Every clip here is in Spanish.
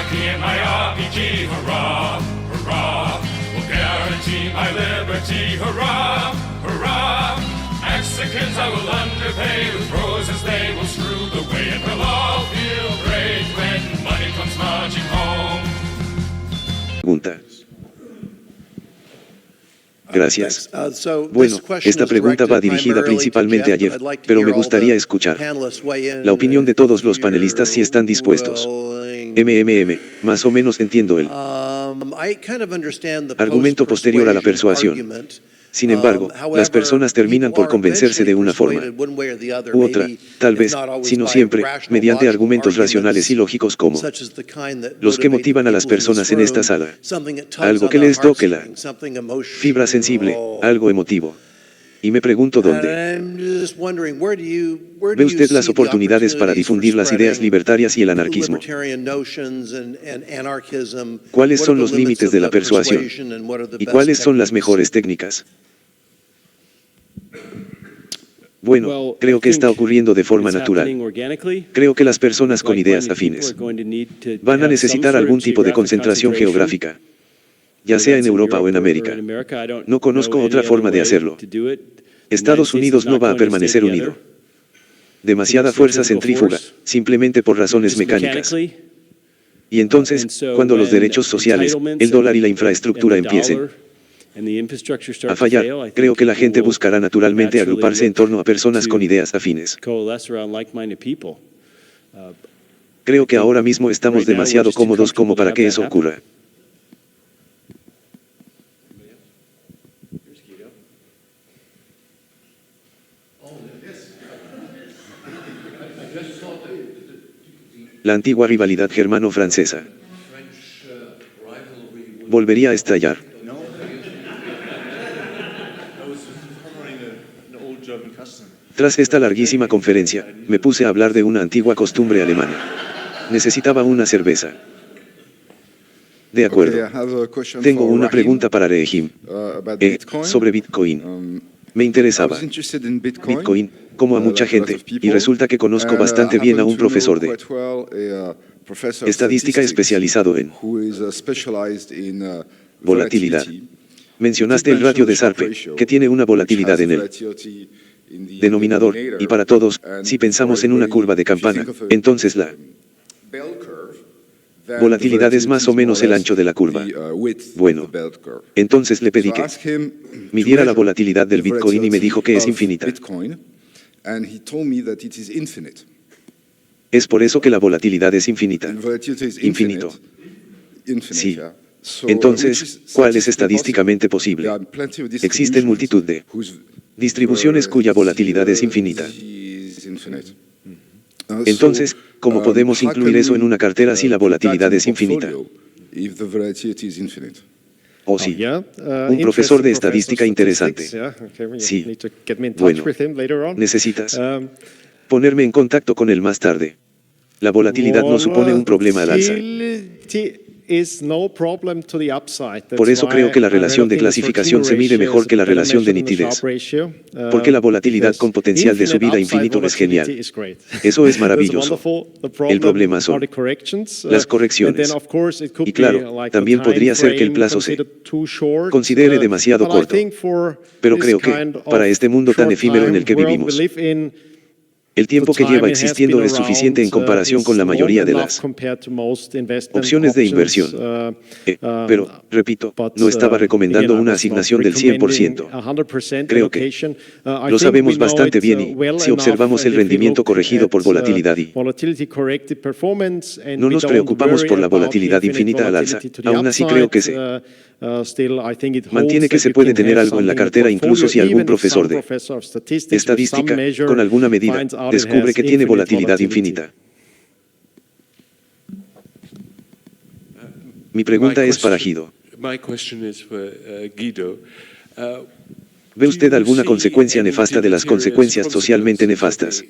monarchy and my RPG, hurrah, hurrah. Will guarantee my liberty, hurrah, hurrah. Mexicans I will underpay, with roses they will strew the way, and we'll all feel great when money comes marching home. Pregunta. Gracias. Bueno, esta pregunta va dirigida principalmente a Jeff, pero me gustaría escuchar la opinión de todos los panelistas si están dispuestos. Más o menos entiendo el argumento posterior a la persuasión. Sin embargo, las personas terminan por convencerse de una forma u otra, tal vez, si no siempre, mediante argumentos racionales y lógicos como los que motivan a las personas en esta sala. Algo que les toque la fibra sensible, algo emotivo. Y me pregunto dónde. ¿Ve usted las oportunidades para difundir las ideas libertarias y el anarquismo? ¿Cuáles son los límites de la persuasión? ¿Y cuáles son las mejores técnicas? Bueno, creo que está ocurriendo de forma natural. Creo que las personas con ideas afines van a necesitar algún tipo de concentración geográfica, ya sea en Europa o en América. No conozco otra forma de hacerlo. Estados Unidos no va a permanecer unido. Demasiada fuerza centrífuga, simplemente por razones mecánicas. Y entonces, cuando los derechos sociales, el dólar y la infraestructura empiecen a fallar, creo que la gente buscará naturalmente agruparse en torno a personas con ideas afines. Creo que ahora mismo estamos demasiado cómodos como para que eso ocurra. La antigua rivalidad germano-francesa volvería a estallar. Tras esta larguísima conferencia, me puse a hablar de una antigua costumbre alemana. Necesitaba una cerveza. De acuerdo. Tengo una pregunta para Rehim. Sobre Bitcoin. Me interesaba Bitcoin, como a mucha gente, y resulta que conozco bastante bien a un profesor de estadística especializado en volatilidad. Mencionaste el ratio de Sharpe, que tiene una volatilidad en el denominador, y para todos, si pensamos en una curva de campana, entonces la volatilidad es más o menos el ancho de la curva. Bueno, entonces le pedí que midiera la volatilidad del Bitcoin y me dijo que es infinita. Es por eso que la volatilidad es infinita. Infinito. Sí. Entonces, ¿cuál es estadísticamente posible? Existen multitud de distribuciones cuya volatilidad es infinita. Entonces, ¿cómo podemos incluir eso en una cartera si la volatilidad es infinita? Oh, sí. Un profesor de estadística interesante. Sí. Bueno, necesitas ponerme en contacto con él más tarde. La volatilidad no supone un problema al alza. Por eso creo que la relación de clasificación se mide mejor que la relación de nitidez. Porque la volatilidad con potencial de subida infinito es genial. Eso es maravilloso. El problema son las correcciones. Y claro, también podría ser que el plazo se considere demasiado corto. Pero creo que, para este mundo tan efímero en el que vivimos, el tiempo que lleva existiendo es suficiente en comparación con la mayoría de las opciones de inversión. Pero, repito, no estaba recomendando una asignación del 100%. Creo que lo sabemos bastante bien y, si observamos el rendimiento corregido por volatilidad y no nos preocupamos por la volatilidad infinita al alza, aún así creo que se mantiene que se puede tener algo en la cartera incluso si algún profesor de estadística, con alguna medida, descubre que tiene volatilidad infinita. Mi pregunta es para Guido. ¿Ve usted alguna consecuencia nefasta de las consecuencias socialmente nefastas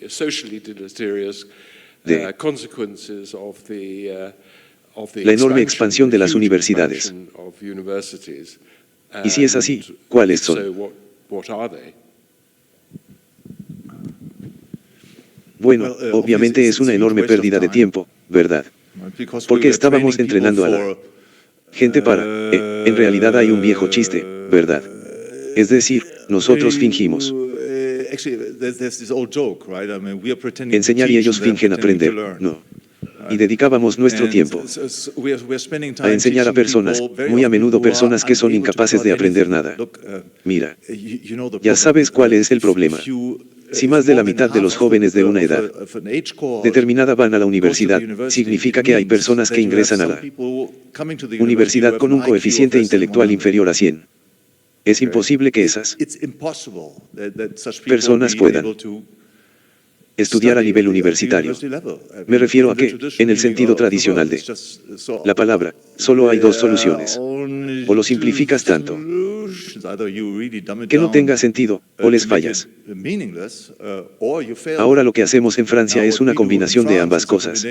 de la enorme expansión de las universidades? Y si es así, ¿cuáles son? Bueno, obviamente es una enorme pérdida de tiempo, ¿verdad? Porque estábamos entrenando a la gente para... en realidad hay un viejo chiste, ¿verdad? Es decir, nosotros fingimos enseñar y ellos fingen aprender, ¿no? Y dedicábamos nuestro tiempo a enseñar a personas, muy a menudo personas que son incapaces de aprender nada. Mira, ya sabes cuál es el problema. Si más de la mitad de los jóvenes de una edad determinada van a la universidad, significa que hay personas que ingresan a la universidad con un coeficiente intelectual inferior a 100. Es imposible que esas personas puedan estudiar a nivel universitario. Me refiero a que, en el sentido tradicional de la palabra, solo hay dos soluciones. O lo simplificas tanto que no tenga sentido, o les fallas. Ahora lo que hacemos en Francia es una combinación de ambas cosas.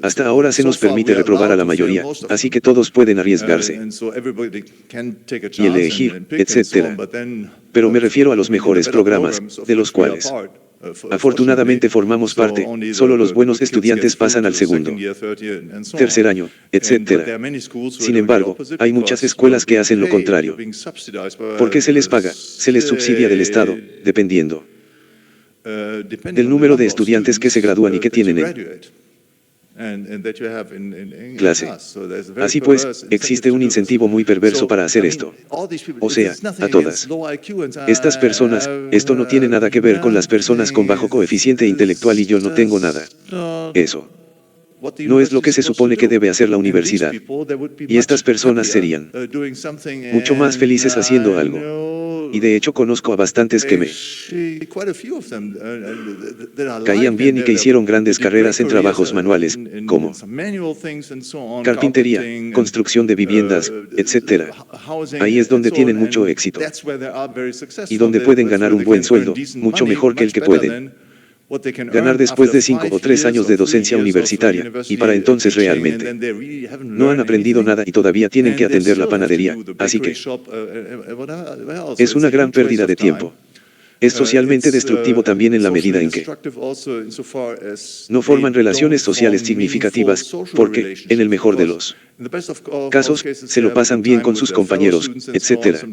Hasta ahora se nos permite reprobar a la mayoría, así que todos pueden arriesgarse y elegir, etc. Pero me refiero a los mejores programas, de los cuales afortunadamente formamos parte. Solo los buenos estudiantes pasan al segundo, tercer año, etc. Sin embargo, hay muchas escuelas que hacen lo contrario. ¿Por qué se les paga? Se les subsidia del Estado, dependiendo del número de estudiantes que se gradúan y que tienen en clase. Así pues, existe un incentivo muy perverso para hacer esto. O sea, a todas estas personas, esto no tiene nada que ver con las personas con bajo coeficiente intelectual y yo no tengo nada. Eso no es lo que se supone que debe hacer la universidad. Y estas personas serían mucho más felices haciendo algo. Y de hecho conozco a bastantes que me caían bien y que hicieron grandes carreras en trabajos manuales, como carpintería, construcción de viviendas, etc. Ahí es donde tienen mucho éxito. Y donde pueden ganar un buen sueldo, mucho mejor que el que pueden ganar después de 5 o 3 años de docencia universitaria, y para entonces realmente no han aprendido nada y todavía tienen que atender la panadería, así que es una gran pérdida de tiempo. Es socialmente destructivo también en la medida en que no forman relaciones sociales significativas, porque, en el mejor de los casos, se lo pasan bien con sus compañeros, etc.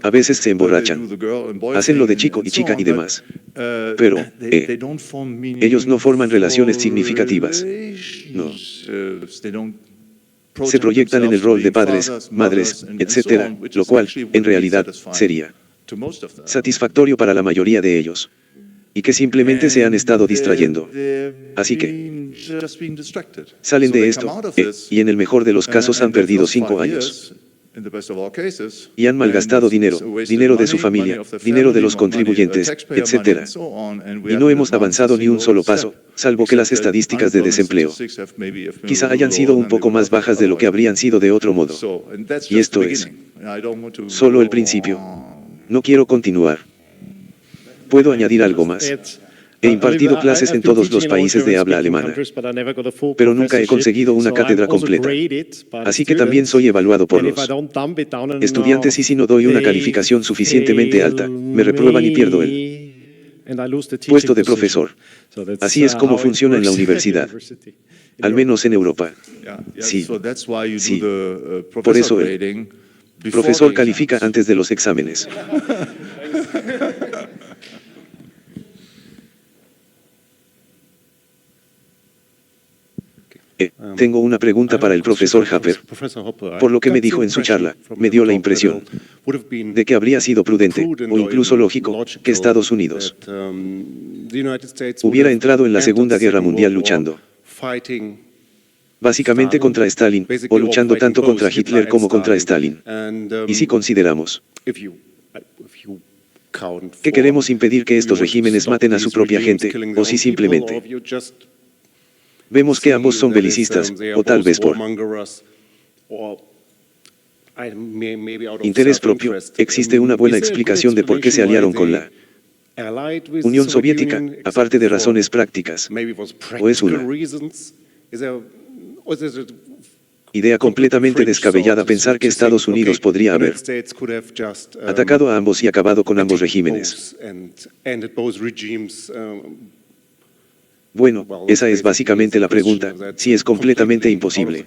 A veces se emborrachan, hacen lo de chico y chica y demás. Pero, ellos no forman relaciones significativas. No. Se proyectan en el rol de padres, madres, etc., lo cual, en realidad, sería satisfactorio para la mayoría de ellos. Y que simplemente se han estado distrayendo. Así que salen de esto, y en el mejor de los casos han perdido 5 años. Y han malgastado dinero, dinero de su familia, dinero de los contribuyentes, etc. Y no hemos avanzado ni un solo paso, salvo que las estadísticas de desempleo quizá hayan sido un poco más bajas de lo que habrían sido de otro modo. Y esto es solo el principio. No quiero continuar. ¿Puedo añadir algo más? He impartido clases en todos los países de habla alemana, pero nunca he conseguido una cátedra completa. Así que también soy evaluado por los estudiantes y si no doy una calificación suficientemente alta, me reprueban y pierdo el puesto de profesor. Así es como funciona en la universidad. Al menos en Europa. Sí. Sí. Por eso el profesor califica antes de los exámenes. Tengo una pregunta para el profesor Hopper. Por lo que me dijo en su charla, me dio la impresión de que habría sido prudente, o incluso lógico, que Estados Unidos hubiera entrado en la Segunda Guerra Mundial luchando básicamente contra Stalin, o luchando tanto contra Hitler como contra Stalin. Y si consideramos que queremos impedir que estos regímenes maten a su propia gente, o si simplemente vemos que ambos son belicistas, o tal vez por interés propio, existe una buena explicación de por qué se aliaron con la Unión Soviética, aparte de razones prácticas. O es una idea completamente descabellada pensar que Estados Unidos podría haber atacado a ambos y acabado con ambos regímenes. Bueno, esa es básicamente la pregunta, si es completamente imposible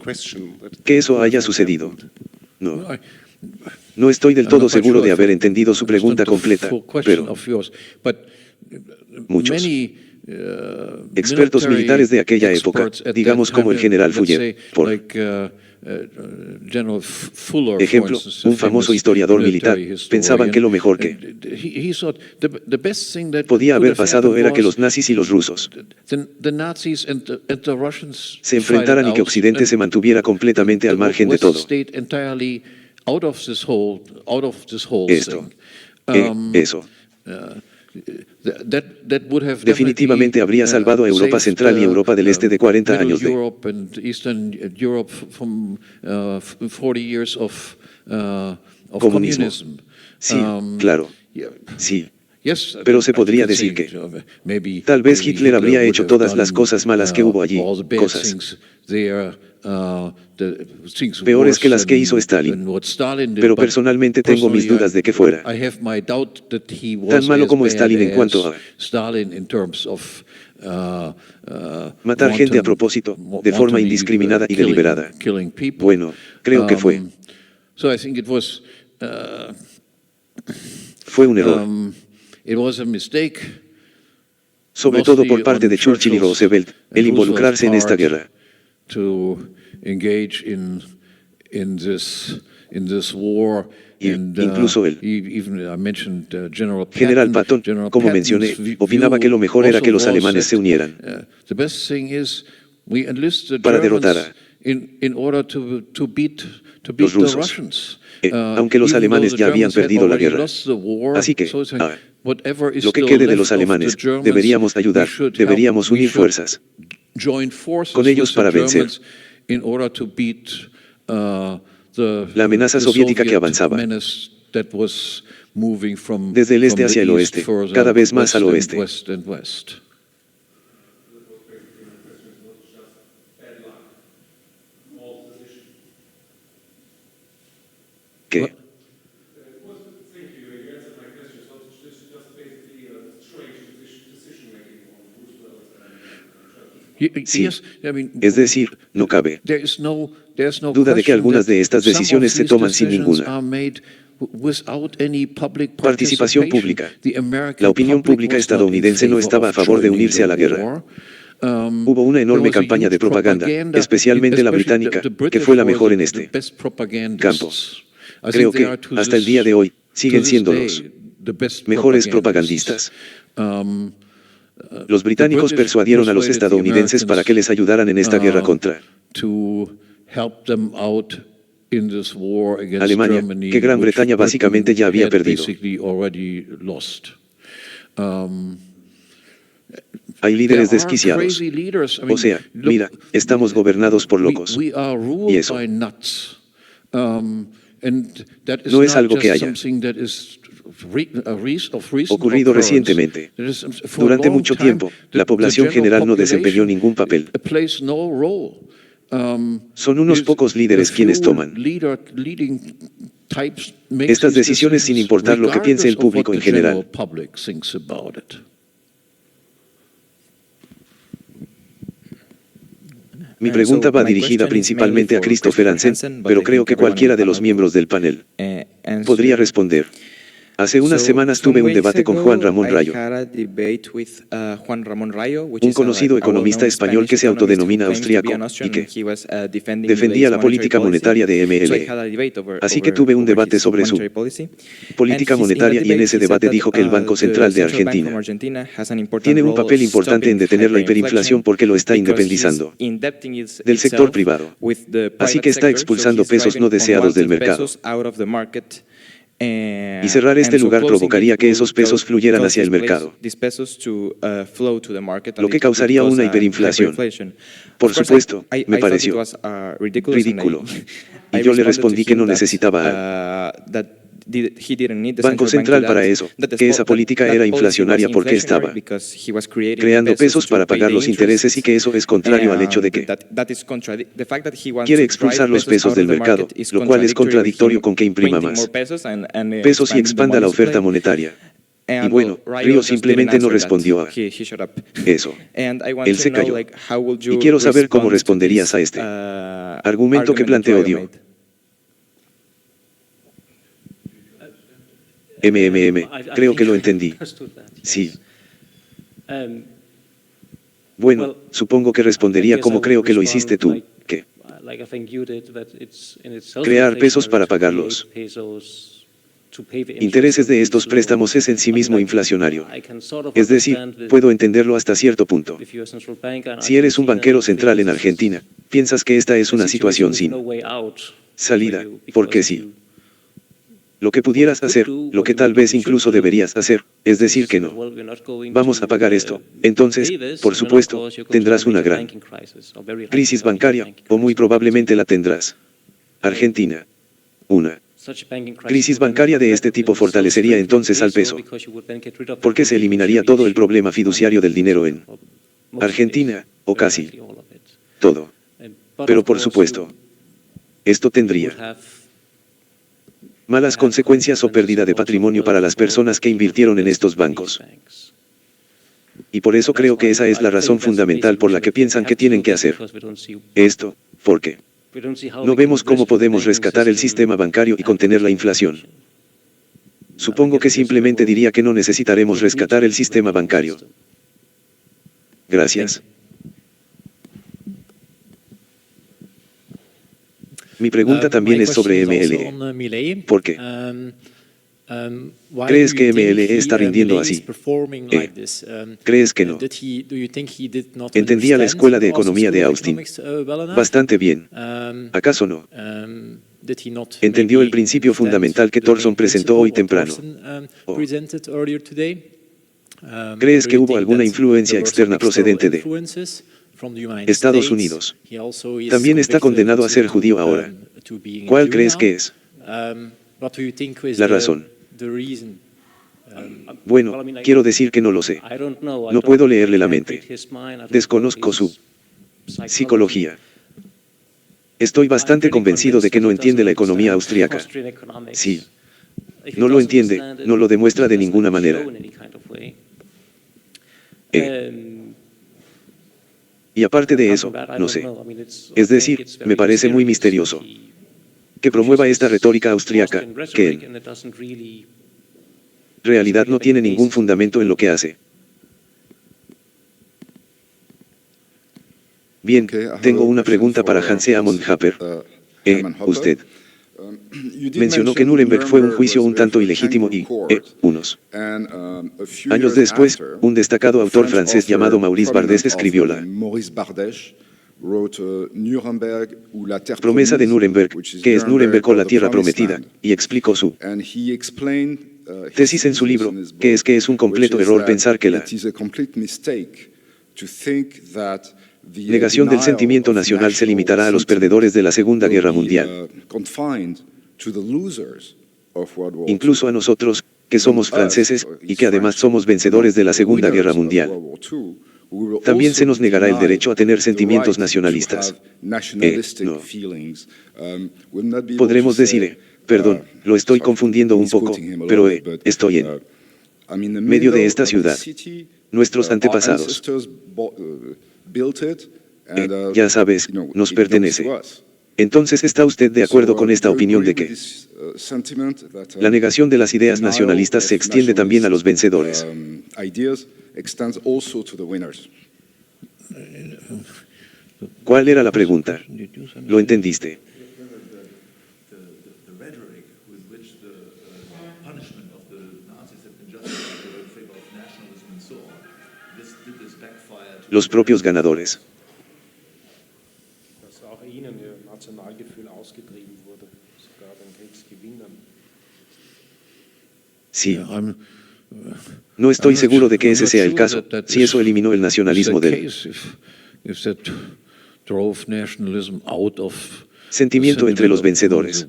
que eso haya sucedido. No. No estoy del todo seguro de haber entendido su pregunta completa, pero muchos expertos militares de aquella época, digamos como el general Fuller, por ejemplo, un famoso historiador militar, pensaban que lo mejor que podía haber pasado era que los nazis y los rusos se enfrentaran y que Occidente se mantuviera completamente al margen de todo esto. Eso. Definitivamente habría salvado a Europa Central y Europa del Este de 40 años de comunismo. Sí, claro. Sí. Pero se podría decir que tal vez Hitler habría hecho todas las cosas malas que hubo allí, cosas peores que las que hizo Stalin. Pero personalmente tengo mis dudas de que fuera tan malo como Stalin en cuanto a matar gente a propósito, de forma indiscriminada y deliberada. Bueno, creo que fue un error. Sobre todo por parte de Churchill y Roosevelt, el involucrarse en esta guerra. Incluso el general Patton, como mencioné, opinaba que lo mejor era que los alemanes se unieran para derrotar a los rusos, aunque los alemanes ya habían perdido la guerra. Así que, lo que quede de los alemanes, deberíamos ayudar, deberíamos unir fuerzas con ellos para vencer la amenaza soviética que avanzaba desde el este hacia el oeste, cada vez más al oeste. ¿Qué? Sí, es decir, no cabe duda de que algunas de estas decisiones se toman sin ninguna participación pública. La opinión pública estadounidense no estaba a favor de unirse a la guerra. Hubo una enorme campaña de propaganda, especialmente la británica, que fue la mejor en este campo. Creo que, hasta el día de hoy, siguen siendo los mejores propagandistas. Los británicos persuadieron a los estadounidenses para que les ayudaran en esta guerra contra Alemania, que Gran Bretaña básicamente ya había perdido. Hay líderes desquiciados. O sea, mira, estamos gobernados por locos. Y eso no es algo que haya ocurrido recientemente. Durante mucho tiempo, la población general no desempeñó ningún papel. Son unos pocos líderes quienes toman estas decisiones sin importar lo que piense el público en general. Mi pregunta va dirigida principalmente a Christopher Hansen, pero creo que cualquiera de los miembros del panel podría responder. Hace unas semanas tuve un debate con Juan Ramón Rayo, un conocido economista español que se autodenomina austríaco y que defendía la política monetaria de MLE. Así que tuve un debate sobre su política monetaria y en ese debate dijo que el Banco Central de Argentina tiene un papel importante en detener la hiperinflación porque lo está independizando del sector privado. Así que está expulsando pesos no deseados del mercado. Y cerrar este lugar provocaría que esos pesos fluyeran hacia el mercado, lo que causaría una hiperinflación. Por supuesto, me pareció ridículo. Y yo le respondí que no necesitaba Banco Central para eso, que esa política era inflacionaria porque estaba creando pesos para pagar los intereses y que eso es contrario al hecho de que quiere expulsar los pesos del mercado, lo cual es contradictorio con que imprima más pesos y expanda la oferta monetaria. Y bueno, Ryo simplemente no respondió a eso. Él se calló. Y quiero saber cómo responderías a este argumento que planteó Dio. Creo que lo entendí. Sí. Bueno, supongo que respondería como creo que lo hiciste tú, que crear pesos para pagar los intereses de estos préstamos es en sí mismo inflacionario. Es decir, puedo entenderlo hasta cierto punto. Si eres un banquero central en Argentina, piensas que esta es una situación sin salida, porque sí. Lo que pudieras hacer, lo que tal vez incluso deberías hacer, es decir que no. Vamos a pagar esto. Entonces, por supuesto, tendrás una gran crisis bancaria, o muy probablemente la tendrás. Argentina. Una crisis bancaria de este tipo fortalecería entonces al peso, porque se eliminaría todo el problema fiduciario del dinero en Argentina, o casi todo. Pero por supuesto, esto tendría malas consecuencias o pérdida de patrimonio para las personas que invirtieron en estos bancos. Y por eso creo que esa es la razón fundamental por la que piensan que tienen que hacer esto, porque no vemos cómo podemos rescatar el sistema bancario y contener la inflación. Supongo que simplemente diría que no necesitaremos rescatar el sistema bancario. Gracias. Mi pregunta también es sobre MLE. ¿Por qué crees que MLE está rindiendo así? ¿Crees que no? Entendía la Escuela de Economía de Austin bastante bien. ¿Acaso no? ¿Entendió el principio fundamental que Thorson presentó hoy temprano? ¿O crees que hubo alguna influencia externa procedente de Estados Unidos? También está condenado a ser judío ahora. ¿Cuál crees que es la razón? Bueno, quiero decir que no lo sé. No puedo leerle la mente. Desconozco su psicología. Estoy bastante convencido de que no entiende la economía austríaca. Sí. No lo entiende, no lo demuestra de ninguna manera. Y aparte de eso, no sé. Es decir, me parece muy misterioso que promueva esta retórica austríaca, que en realidad no tiene ningún fundamento en lo que hace. Bien, tengo una pregunta para Hans Amon Happer. Usted mencionó que Nuremberg fue un juicio un tanto ilegítimo y, unos años después, un destacado autor francés llamado Maurice Barrès escribió la promesa de Nuremberg, que es Nuremberg o la tierra prometida, y explicó su tesis en su libro, que es un completo error pensar que la negación del sentimiento nacional se limitará a los perdedores de la Segunda Guerra Mundial. Incluso a nosotros, que somos franceses, y que además somos vencedores de la Segunda Guerra Mundial. También se nos negará el derecho a tener sentimientos nacionalistas. No. Podremos decir, perdón, lo estoy confundiendo un poco, pero estoy en medio de esta ciudad. Nuestros antepasados, ya sabes, nos pertenece. Entonces, ¿está usted de acuerdo con esta opinión de que la negación de las ideas nacionalistas se extiende también a los vencedores? ¿Cuál era la pregunta? ¿Lo entendiste? Los propios ganadores. Sí. No estoy seguro de que ese sea el caso, si eso eliminó el nacionalismo del sentimiento entre los vencedores.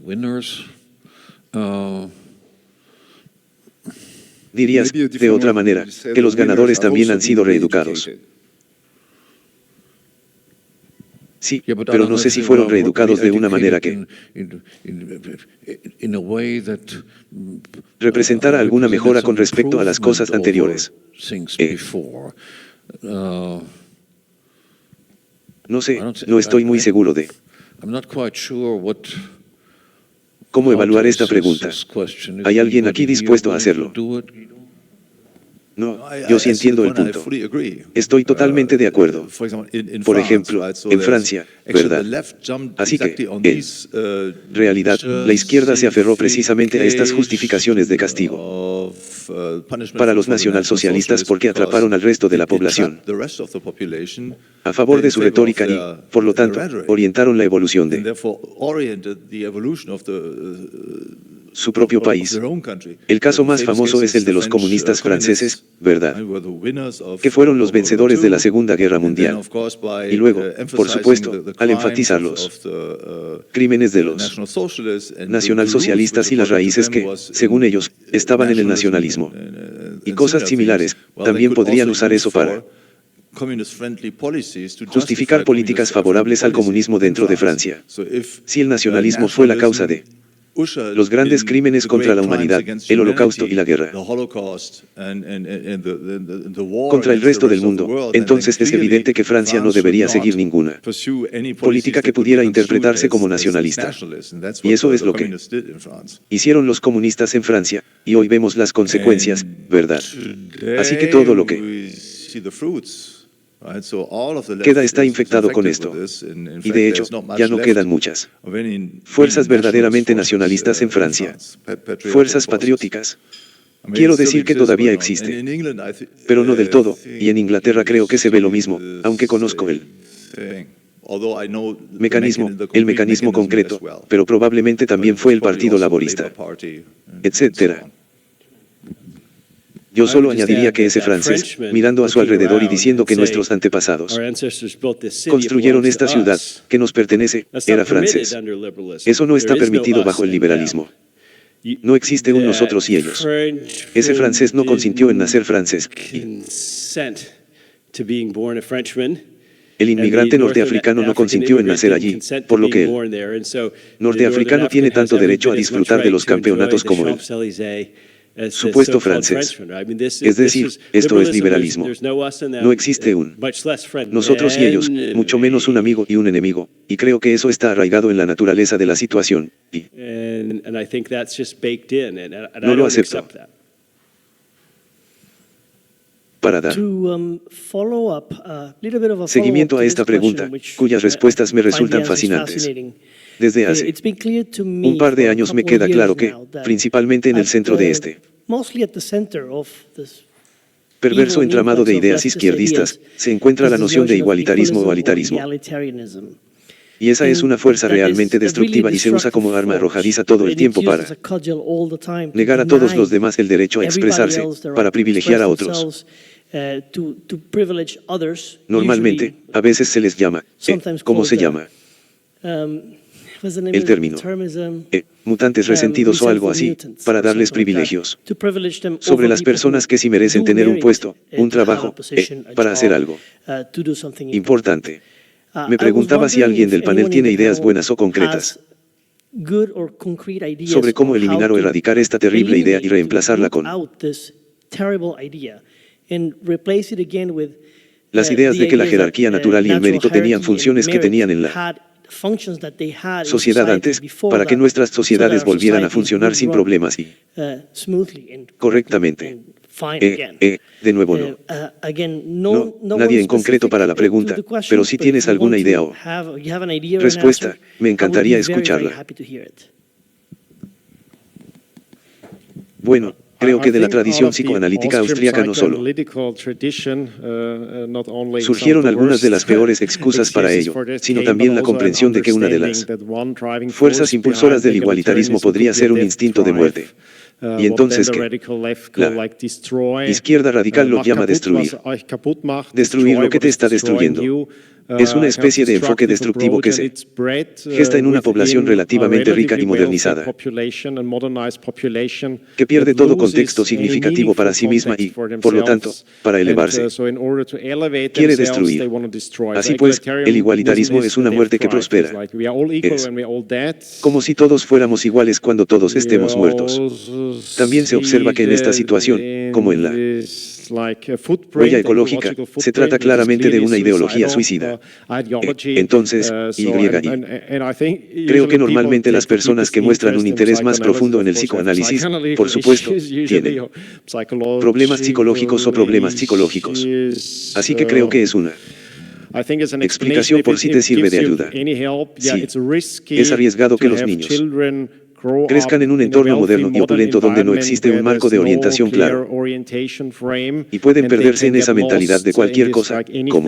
Dirías, de otra manera, que los ganadores también han sido reeducados. Sí, pero no sé si fueron reeducados de una manera que representara alguna mejora con respecto a las cosas anteriores. No sé, no estoy muy seguro de cómo evaluar esta pregunta. ¿Hay alguien aquí dispuesto a hacerlo? No, yo sí entiendo el punto. Estoy totalmente de acuerdo. Por ejemplo, en Francia, ¿verdad? Así que, en realidad, la izquierda se aferró precisamente a estas justificaciones de castigo para los nacionalsocialistas porque atraparon al resto de la población a favor de su retórica y, por lo tanto, orientaron la evolución de su propio país. El caso más famoso es el de los comunistas franceses, ¿verdad? Que fueron los vencedores de la Segunda Guerra Mundial. Y luego, por supuesto, al enfatizar los crímenes de los nacionalsocialistas y las raíces que, según ellos, estaban en el nacionalismo. Y cosas similares, también podrían usar eso para justificar políticas favorables al comunismo dentro de Francia. Si el nacionalismo fue la causa de los grandes crímenes contra la humanidad, el Holocausto y la guerra contra el resto del mundo, entonces es evidente que Francia no debería seguir ninguna política que pudiera interpretarse como nacionalista. Y eso es lo que hicieron los comunistas en Francia, y hoy vemos las consecuencias, ¿verdad? Así que todo lo que queda está infectado con esto. Y de hecho, ya no quedan muchas fuerzas verdaderamente nacionalistas en Francia. Fuerzas patrióticas. Quiero decir que todavía existe, pero no del todo, y en Inglaterra creo que se ve lo mismo, aunque conozco el mecanismo concreto, pero probablemente también fue el Partido Laborista, etc. Yo solo añadiría que ese francés, mirando a su alrededor y diciendo que nuestros antepasados construyeron esta ciudad, que nos pertenece, era francés. Eso no está permitido bajo el liberalismo. No existe un nosotros y ellos. Ese francés no consintió en nacer francés. El inmigrante norteafricano no consintió en nacer allí, por lo que el norteafricano tiene tanto derecho a disfrutar de los campeonatos como él. Supuesto francés. Es decir, esto es liberalismo. No existe un nosotros y ellos, mucho menos un amigo y un enemigo, y creo que eso está arraigado en la naturaleza de la situación, y no lo acepto. Para dar seguimiento a esta pregunta, cuyas respuestas me resultan fascinantes. Desde hace un par de años me queda claro que, principalmente en el centro de este perverso entramado de ideas izquierdistas, se encuentra la noción de igualitarismo o alitarismo. Y esa es una fuerza realmente destructiva y se usa como arma arrojadiza todo el tiempo para negar a todos los demás el derecho a expresarse, para privilegiar a otros. Normalmente, a veces se les llama, ¿cómo se llama? El término mutantes resentidos o algo así, para darles privilegios sobre las personas que sí merecen tener un puesto, un trabajo, para hacer algo importante. Me preguntaba si alguien del panel tiene ideas buenas o concretas sobre cómo eliminar o erradicar esta terrible idea y reemplazarla con las ideas de que la jerarquía natural y el mérito tenían funciones que tenían en la sociedad antes, para que nuestras sociedades volvieran a funcionar sin problemas y correctamente. De nuevo no. Nadie en concreto para la pregunta, pero si tienes alguna idea o respuesta, me encantaría escucharla. Bueno, creo que de la tradición psicoanalítica austríaca no solo surgieron algunas de las peores excusas para ello, sino también la comprensión de que una de las fuerzas impulsoras del igualitarismo podría ser un instinto de muerte. Y entonces que la izquierda radical lo llama destruir. Destruir lo que te está destruyendo. Es una especie de enfoque destructivo que se gesta en una población relativamente rica y modernizada, que pierde todo contexto significativo para sí misma y, por lo tanto, para elevarse, quiere destruir. Así pues, el igualitarismo es una muerte que prospera. Es como si todos fuéramos iguales cuando todos estemos muertos. También se observa que en esta situación, como en la huella ecológica, se trata claramente de una ideología suicida. Entonces, creo que normalmente las personas que muestran un interés más profundo en el psicoanálisis, por supuesto, tienen problemas psicológicos o problemas psicológicos. Así que creo que es una explicación por si te sirve de ayuda. Sí, es arriesgado que los niños crezcan en un entorno moderno y opulento donde no existe un marco de orientación claro y pueden perderse en esa mentalidad de cualquier cosa, como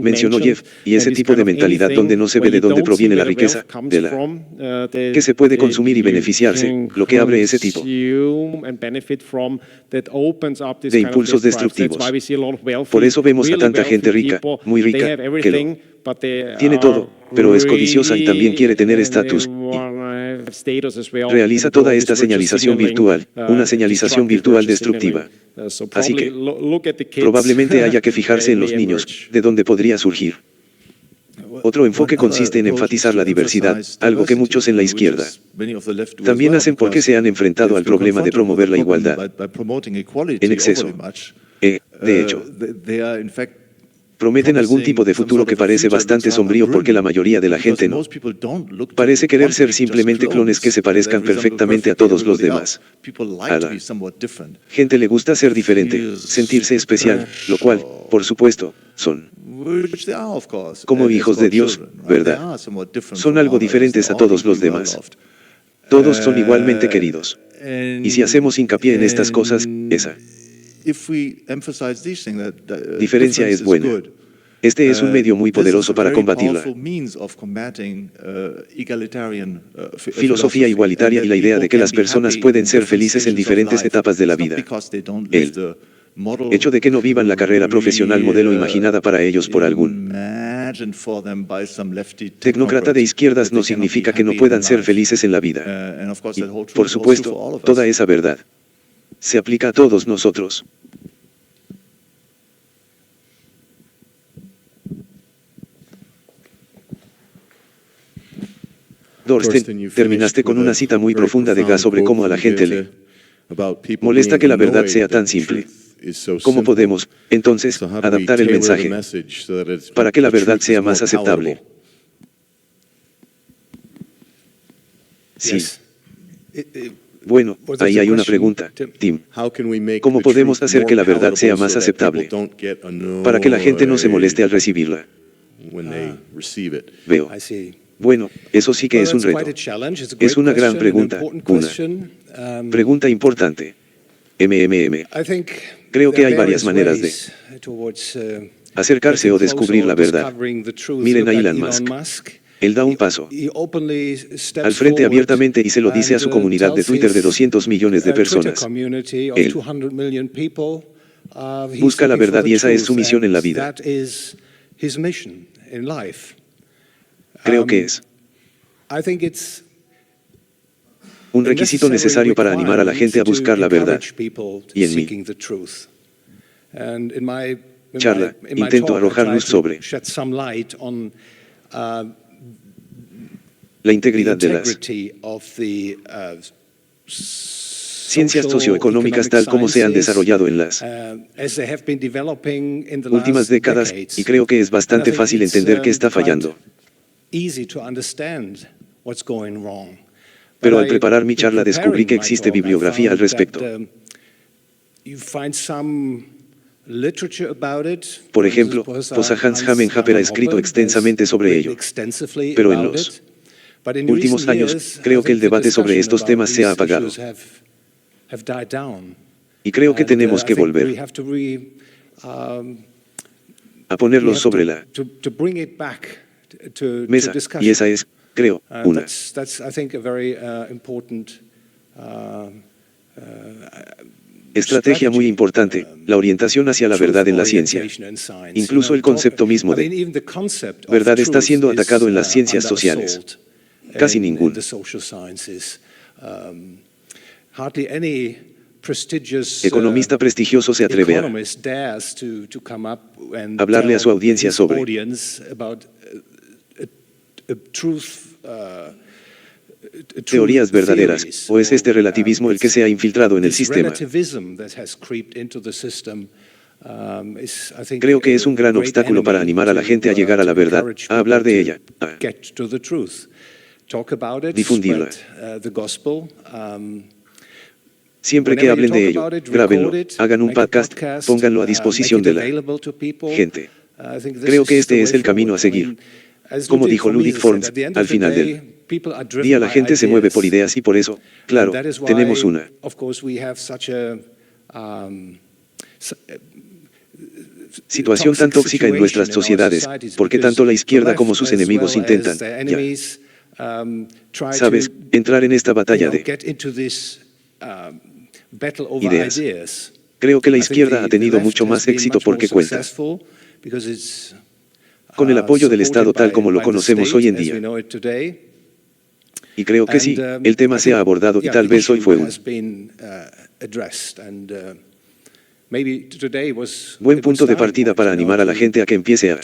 mencionó Jeff, y ese tipo de mentalidad donde no se ve de dónde proviene la riqueza, de la que se puede consumir y beneficiarse, lo que abre ese tipo de impulsos destructivos. Por eso vemos a tanta gente rica, muy rica, que lo tiene todo, pero es codiciosa y también quiere tener estatus. Realiza toda esta señalización virtual, una señalización virtual destructiva. Así que, probablemente haya que fijarse en los niños, de dónde podría surgir. Otro enfoque consiste en enfatizar la diversidad, algo que muchos en la izquierda también hacen porque se han enfrentado al problema de promover la igualdad en exceso. De hecho, prometen algún tipo de futuro que parece bastante sombrío porque la mayoría de la gente no parece querer ser simplemente clones que se parezcan perfectamente a todos los demás. A la gente le gusta ser diferente, sentirse especial, lo cual, por supuesto, son como hijos de Dios, ¿verdad? Son algo diferentes a todos los demás. Todos son igualmente queridos. Y si hacemos hincapié en estas cosas, esa diferencia es buena. Este es un medio muy poderoso para combatirla. Filosofía igualitaria y la idea de que las personas pueden ser felices en diferentes etapas de la vida. El hecho de que no vivan la carrera profesional modelo imaginada para ellos por algún tecnócrata de izquierdas no significa que no puedan ser felices en la vida. Y, por supuesto, toda esa verdad se aplica a todos nosotros. Dorsten, terminaste con una cita muy profunda de Gas sobre cómo a la gente le molesta que la verdad sea tan simple. ¿Cómo podemos, entonces, adaptar el mensaje para que la verdad sea más aceptable? Sí. Bueno, ahí hay una pregunta, Tim. ¿Cómo podemos hacer que la verdad sea más aceptable para que la gente no se moleste al recibirla? Veo. Bueno, eso sí que es un reto. Es una gran pregunta, una pregunta importante. Creo que hay varias maneras de acercarse o descubrir la verdad. Miren a Elon Musk. Él da un paso al frente abiertamente y se lo dice a su comunidad de Twitter de 200 millones de personas. Él busca la verdad y esa es su misión en la vida. Creo que es un requisito necesario para animar a la gente a buscar la verdad. Y en mi charla, intento arrojar luz sobre la integridad de las ciencias socioeconómicas tal como se han desarrollado en las últimas décadas, y creo que es bastante fácil entender qué está fallando. Pero al preparar mi charla descubrí que existe bibliografía al respecto. Por ejemplo, Posa Hans Hamenhapper ha escrito extensamente sobre ello. Pero en los últimos años, creo que el debate sobre estos temas se ha apagado. Y creo que tenemos que volver a ponerlos sobre la mesa, y esa es, creo, una Estrategia muy importante, la orientación hacia la verdad en la ciencia. Incluso el concepto mismo de verdad está siendo atacado en las ciencias sociales. Casi ninguno. Economista prestigioso se atreve a hablarle a su audiencia sobre teorías verdaderas, o es este relativismo el que se ha infiltrado en el sistema. Creo que es un gran obstáculo para animar a la gente a llegar a la verdad, a hablar de ella, a difundirla. Siempre que hablen de ello, grábenlo, hagan un podcast, pónganlo a disposición de la gente. Creo que este es el camino a seguir. Como dijo Ludwig Forms, al final del día la gente se mueve por ideas y por eso, claro, tenemos una situación tan tóxica en nuestras sociedades, porque tanto la izquierda como sus enemigos intentan, ¿sabes?, entrar en esta batalla de ideas. Creo que la izquierda ha tenido mucho más éxito porque cuenta con el apoyo del Estado tal como lo conocemos hoy en día. Y creo que sí, el tema se ha abordado y tal vez hoy fue un buen punto de partida para animar a la gente a que empiece a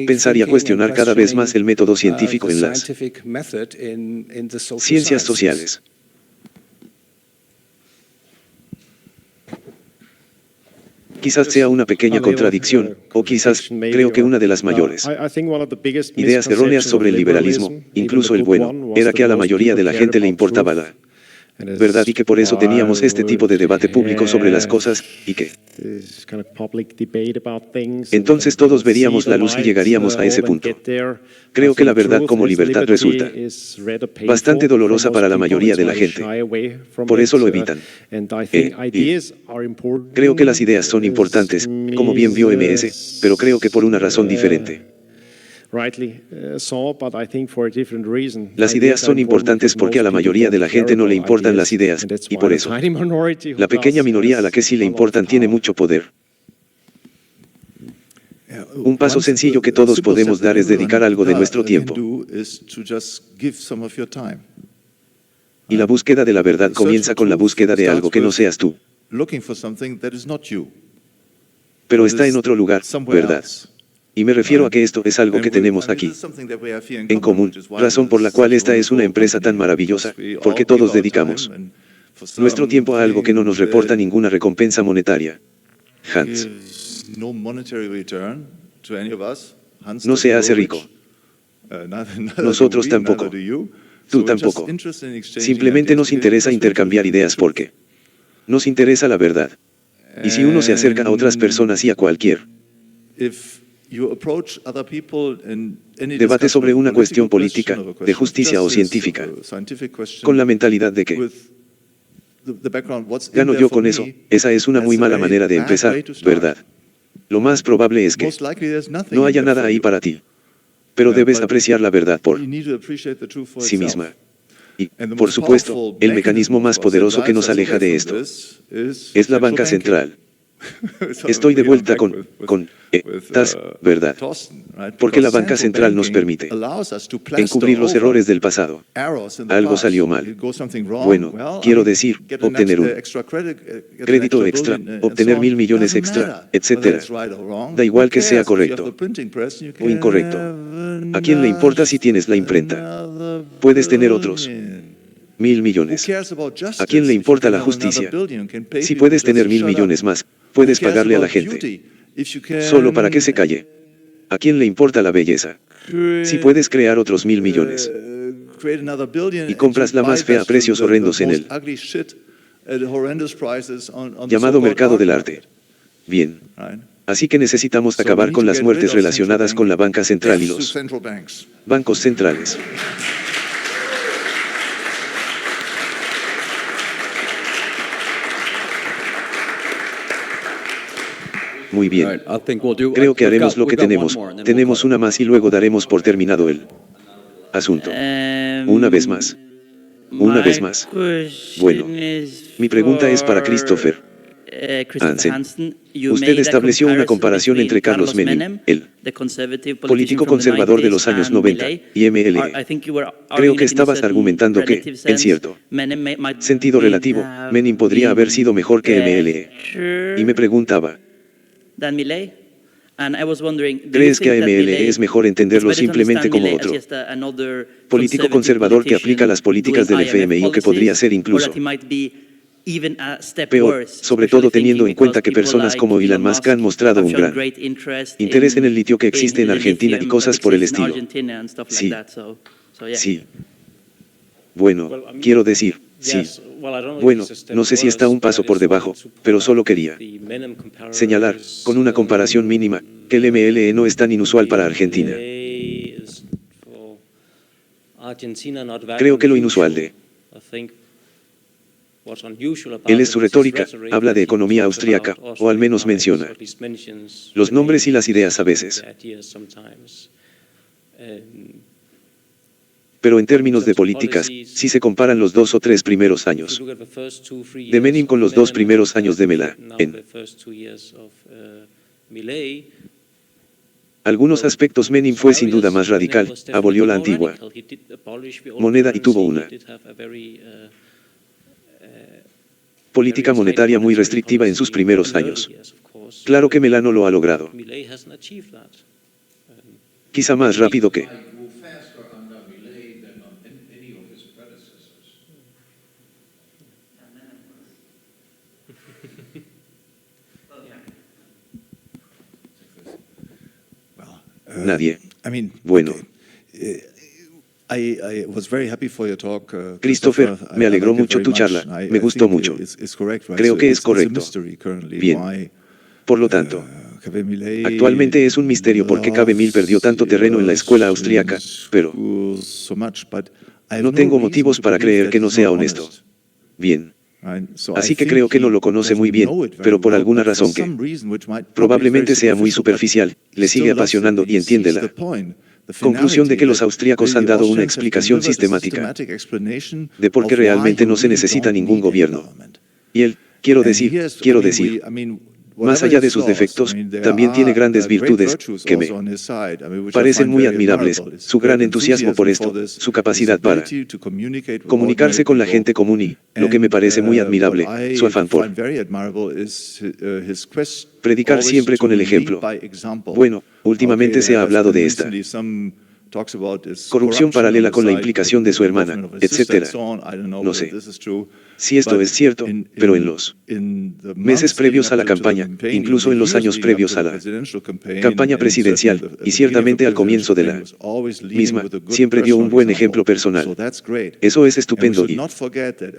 pensar y a cuestionar cada vez más el método científico en las ciencias sociales. Quizás sea una pequeña contradicción, o quizás, creo que una de las mayores ideas erróneas sobre el liberalismo, incluso el bueno, era que a la mayoría de la gente le importaba la verdad y que por eso teníamos este tipo de debate público sobre las cosas, y que entonces todos veríamos la luz y llegaríamos a ese punto. Creo que la verdad como libertad resulta bastante dolorosa para la mayoría de la gente. Por eso lo evitan. Creo que las ideas son importantes, como bien vio MS, pero creo que por una razón diferente. Las ideas son importantes porque a la mayoría de la gente no le importan las ideas, y por eso, la pequeña minoría a la que sí le importan tiene mucho poder. Un paso sencillo que todos podemos dar es dedicar algo de nuestro tiempo. Y la búsqueda de la verdad comienza con la búsqueda de algo que no seas tú. Pero está en otro lugar, ¿verdad? Y me refiero a que esto es algo que tenemos aquí en común, razón por la cual esta es una empresa tan maravillosa, porque todos dedicamos nuestro tiempo a algo que no nos reporta ninguna recompensa monetaria. Hans no se hace rico. Nosotros tampoco. Tú tampoco. Simplemente nos interesa intercambiar ideas porque nos interesa la verdad. Y si uno se acerca a otras personas y a cualquier debate sobre una cuestión política, de justicia o científica, con la mentalidad de que gano yo con eso, esa es una muy mala manera de empezar, ¿verdad? Lo más probable es que no haya nada ahí para ti. Pero debes apreciar la verdad por sí misma. Y, por supuesto, el mecanismo más poderoso que nos aleja de esto es la banca central. Estoy de vuelta con ¿verdad? Porque la banca central nos permite encubrir los errores del pasado. Algo salió mal. Bueno, quiero decir, obtener un crédito extra, obtener 1.000 millones extra, etc. Da igual que sea correcto o incorrecto. ¿A quién le importa si tienes la imprenta? Puedes tener otros 1.000 millones. ¿A quién le importa la justicia? Si puedes tener 1.000 millones más, puedes pagarle a la gente solo para que se calle. ¿A quién le importa la belleza? Si puedes crear otros 1.000 millones y compras la más fea a precios horrendos en el llamado mercado del arte. Bien. Así que necesitamos acabar con las muertes relacionadas con la banca central y los bancos centrales. Muy bien. Creo que haremos lo que tenemos. Tenemos una más y luego daremos por terminado el asunto. Una vez más. Una vez más. Bueno, mi pregunta es para Christopher Hansen. Usted estableció una comparación entre Carlos Menem, el político conservador de los años 90, y MLE. Creo que estabas argumentando que, en cierto sentido relativo, Menem podría haber sido mejor que MLE. Y me preguntaba, ¿crees que a MLE es mejor entenderlo simplemente como otro político conservador que aplica las políticas del FMI o que podría ser incluso peor, sobre todo teniendo en cuenta que personas como Elon Musk han mostrado un gran interés en el litio que existe en Argentina y cosas por el estilo? Sí. Sí. Bueno, quiero decir, sí. Bueno, no sé si está un paso por debajo, pero solo quería señalar, con una comparación mínima, que el MLE no es tan inusual para Argentina. Creo que lo inusual de él es su retórica, habla de economía austríaca, o al menos menciona los nombres y las ideas a veces. Pero en términos de políticas, si se comparan los 2 o 3 primeros años de Menem con los 2 primeros años de Mela, en algunos aspectos Menem fue sin duda más radical, abolió la antigua moneda y tuvo una política monetaria muy restrictiva en sus primeros años. Claro que Mela no lo ha logrado. Quizá más rápido que nadie. Bueno. Christopher, me alegró mucho tu charla, me gustó mucho. Creo que es correcto. Bien. Por lo tanto, actualmente es un misterio por qué Cabe Mil perdió tanto terreno en la escuela austríaca, pero no tengo motivos para creer que no sea honesto. Bien. Así que creo que no lo conoce muy bien, pero por alguna razón que probablemente sea muy superficial, le sigue apasionando y entiende la conclusión de que los austríacos han dado una explicación sistemática de por qué realmente no se necesita ningún gobierno. Y él, quiero decir, más allá de sus defectos, también tiene grandes virtudes, que me parecen muy admirables, su gran entusiasmo por esto, su capacidad para comunicarse con la gente común y, lo que me parece muy admirable, su afán por predicar siempre con el ejemplo. Bueno, últimamente se ha hablado de esta corrupción paralela con la implicación de su hermana, etc. No sé si esto es cierto, pero en los meses previos a la campaña, incluso en los años previos a la campaña presidencial, y ciertamente al comienzo de la misma, siempre dio un buen ejemplo personal. Eso es estupendo y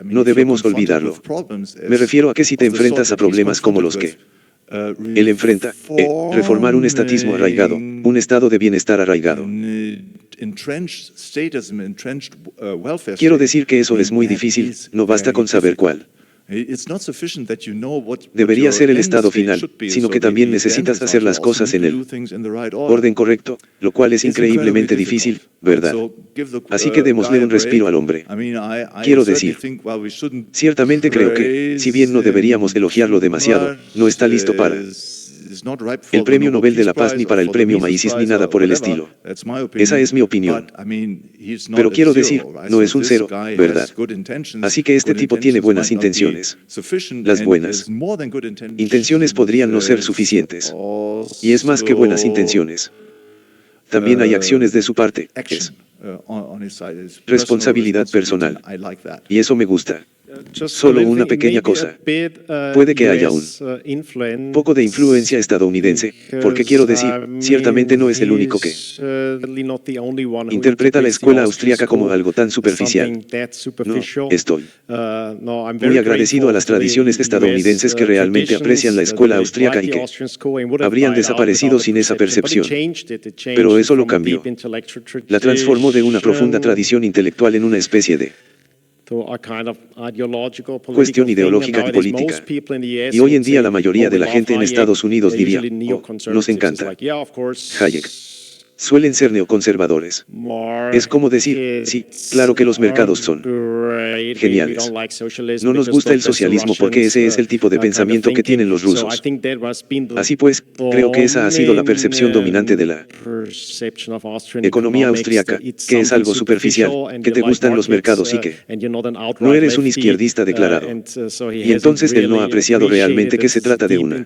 no debemos olvidarlo. Me refiero a que si te enfrentas a problemas como los que él enfrenta, reformar un estatismo arraigado, un estado de bienestar arraigado. Quiero decir que eso es muy difícil, no basta con saber cuál debería ser el estado final, sino que también necesitas hacer las cosas en el orden correcto, lo cual es increíblemente difícil, ¿verdad? Así que démosle un respiro al hombre. Quiero decir, ciertamente creo que, si bien no deberíamos elogiarlo demasiado, no está listo para el Premio Nobel de la Paz ni para el Premio Maízes ni nada por el estilo. Esa es mi opinión. Pero quiero decir, no es un cero, ¿verdad? Así que este tipo tiene buenas intenciones. Las buenas intenciones podrían no ser suficientes. Y es más que buenas intenciones. También hay acciones de su parte, es responsabilidad personal. Y eso me gusta. Solo una pequeña cosa. Puede que haya un poco de influencia estadounidense, porque quiero decir, ciertamente no es el único que interpreta la escuela austríaca como algo tan superficial. No, estoy muy agradecido a las tradiciones estadounidenses que realmente aprecian la escuela austríaca y que habrían desaparecido sin esa percepción. Pero eso lo cambió. La transformó de una profunda tradición intelectual en una especie de cuestión ideológica y política. Y hoy en día la mayoría de la gente en Estados Unidos diría, oh, nos encanta Hayek. Suelen ser neoconservadores. Es como decir, sí, claro que los mercados son geniales. No nos gusta el socialismo porque ese es el tipo de pensamiento que tienen los rusos. Así pues, creo que esa ha sido la percepción dominante de la economía austríaca, que es algo superficial, que te gustan los mercados y que no eres un izquierdista declarado. Y entonces él no ha apreciado realmente que se trata de una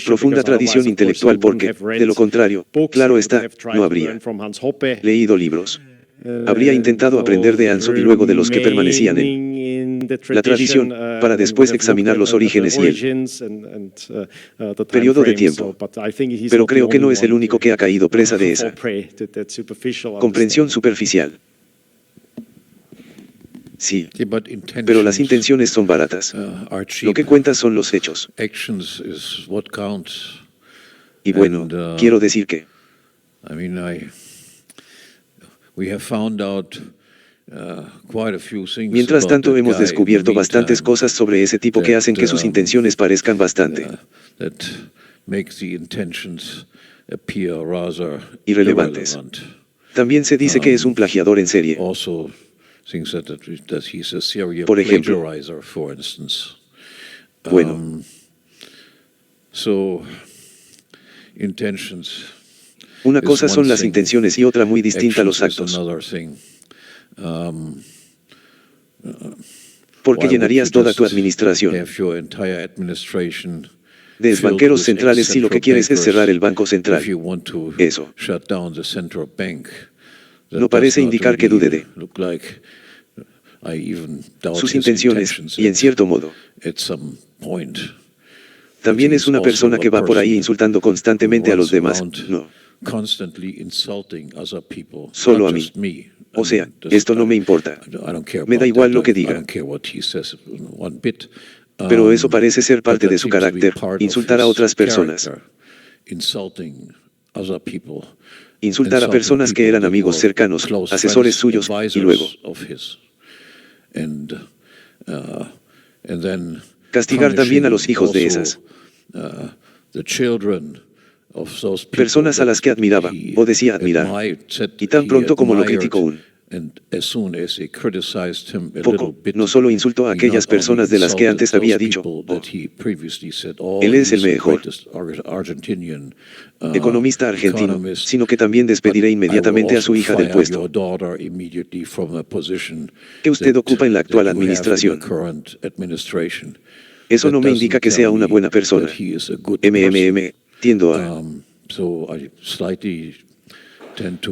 profunda tradición intelectual porque, de lo contrario, claro está, no habría leído libros. Habría intentado aprender de Anso y luego de los que permanecían en la tradición, para después examinar los orígenes y el periodo de tiempo. Pero creo que no es el único que ha caído presa de esa comprensión superficial. Sí, pero las intenciones son baratas. Lo que cuenta son los hechos. Y bueno, quiero decir que mientras tanto hemos descubierto bastantes cosas sobre ese tipo que hacen que sus intenciones parezcan bastante irrelevantes. También se dice que es un plagiador en serie. Por ejemplo, bueno, una cosa son las intenciones y otra muy distinta los actos. Porque llenarías toda tu administración de banqueros centrales si lo que quieres es cerrar el Banco Central. Eso no parece indicar que dude de sus intenciones, y en cierto modo también es una persona que va por ahí insultando constantemente a los demás. No, solo a mí. O sea, esto no me importa. Me da igual lo que diga. Pero eso parece ser parte de su carácter, insultar a otras personas. Insultar a personas que eran amigos cercanos, asesores suyos, y luego castigar también a los hijos de esas personas a las que admiraba, o decía admirar, y tan pronto como lo criticó un poco, no solo insultó a aquellas personas de las que antes había dicho, él es el mejor economista argentino, sino que también despediré inmediatamente a su hija del puesto que usted ocupa en la actual administración. Eso no me indica que sea una buena persona. Tiendo a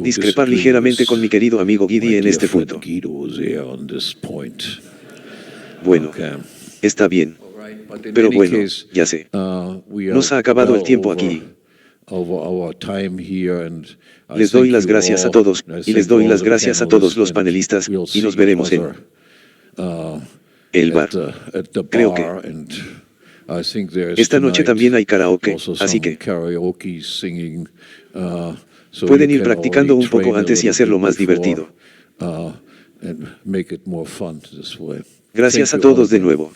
discrepar ligeramente con mi querido amigo Guidi en este punto. Bueno, está bien. Pero bueno, ya sé. Nos ha acabado el tiempo aquí. Les doy las gracias a todos, y les doy las gracias a todos los panelistas, y nos veremos en el bar. Creo que esta noche también hay karaoke, así que pueden ir practicando un poco antes y hacerlo más divertido. Gracias a todos de nuevo.